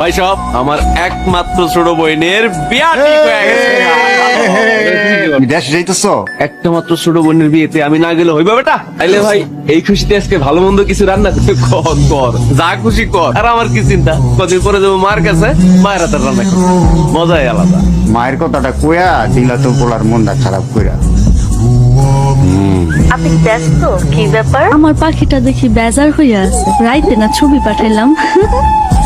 ভাই সব আমার একমাত্র ছোট বোনের বিয়া ঠিক হয়ে গেছে। দেশ যাইতেছ? একটা মাত্র ছোট বোনের বিয়েতে আমি না গেলে হইবা বেটা? তাইলে ভাই এই খুশিতে আজকে ভালো মন্দ কিছু রান্না করে কর যা খুশি কর। আর আমার কি চিন্তা, কদিন পরে যাবো মার কাছে, মায়ের হাতের রান্না কর, মজাই আলাদা। মায়ের কথাটা কইয়া দিলা তো পোলার মনটা খারাপ কইরা। আপনি ব্যস্ত? কি ব্যাপার? আমার পাখিটা দেখি বেজার হইয়া আছে, রাইতে না ছবি পাঠাইলাম।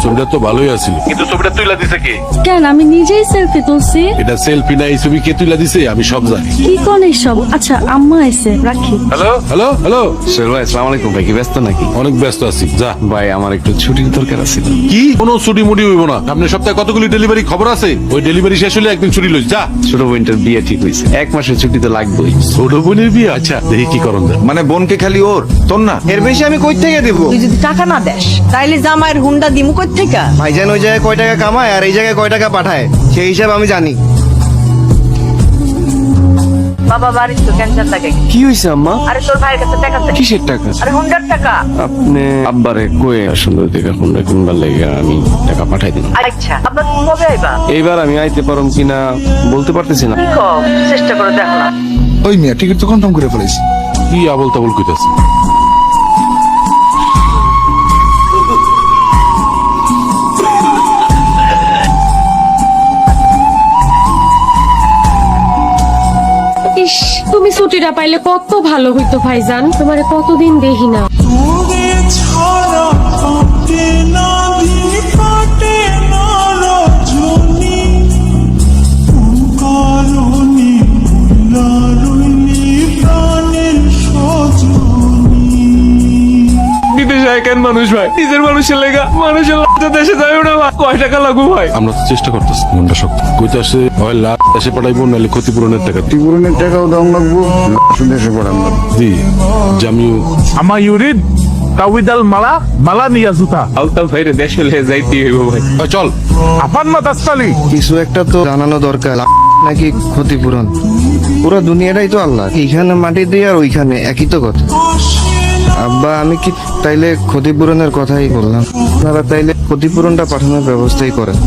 ছবিটা তো ভালোই আছিল, কিন্তু ছবিটা তুইলা দিছে কে? কেন, আমি নিজেই সেলফি তুলছি। এটা সেলফি না, এই ছবি কে তুইলা দিছে আমি সব জানি। কি কোন সব? আচ্ছা আম্মা আইছে, রাখি। হ্যালো হ্যালো হ্যালো, সোহেল ভাই আসসালামু আলাইকুম। ভাই কি ব্যস্ত নাকি? অনেক ব্যস্ত আছি, যা। ভাই আমার একটু ছুটির দরকার আছে। কি কোনো ছুটি মুটি হইব না? সামনের সপ্তাহে কতগুলি ডেলিভারি খবর আছে, ওই ডেলিভারি শেষ হলে একদিন ছুটি লইস, যা। ছোট বোনটার বিয়ে ঠিক হয়েছে, 1 মাসের ছুটি তো লাগবেই। ছোট বোনের বিয়ে? আচ্ছা দেখি কি করন যায়। মানে বোনকে খালি ওর, তোর না? এর বেশি আমি কই থেকে দেব? তুই যদি টাকা না দেস তাইলে জামাইয়ের হুন্ডা দিমু কই থেকে? ভাইজান ওই জায়গায় কয় টাকা কামায় আর এই জায়গায় কয় টাকা পাঠায় সেই হিসাব আমি জানি। বাবা বাড়ির তো ক্যান্সার লাগে। কি হয়েছে আম্মা? আরে তোর ভাইয়ের কাছে টাকা চাই। কিসের টাকা? আরে হুন্ডার টাকা। আপনি আব্বারে কয়ে সুন্দর দেখে হুন্ডা কিনবার লেগে আমি টাকা পাঠাই দিন। আচ্ছা আপনার কবে আইবা? এইবার আমি আইতে পারম কিনা বলতে পারতেছি না। কি কও, চেষ্টা করে দেখলাম। ওই মিয়া টিকিট তো কনফার্ম করে ফেলেছি। কি আবল তাবল কইতাছে? ইস, তুমি ছুটিটা পাইলে কত ভালো হইতো ভাইজান, তোমারে কতদিন দেখি না। বিদেশে কেন মানুষ ভাই, নিজের মানুষের লেগা মানুষের লজ্জা দেশে যাবে না ভাই। কয় টাকা লাগবে ভাই? আমরা তো চেষ্টা করতেছি, মনটা শক্ত। কইতে আসে হয় লাখ দেশে পাঠাইবো, নাহলে ক্ষতিপূরণের টাকা টিপুরনের টাকাও দাম লাগবো, দেশে পড়ান লাগবো। দি জামিও। আমা ইউরিদ তাউইদাল মালা মালা নিয়া জুতা আলতাফ ভাইরে দেশে লে যাইতে হইব ভাই। চল। আপান মা দাস্তালি। কিছু একটা তো জানানো দরকার, নাকি ক্ষতিপূরণ? পুরো দুনিয়াটাই তো আল্লাহ, এইখানে মাটি দিয়ে আর ওইখানে একই তো কথা। আব্বা আমি কি তাইলে ক্ষতিপূরণের কথাই বললাম, আপনারা তাইলে ক্ষতিপূরণটা পাঠানোর ব্যবস্থাই করেন।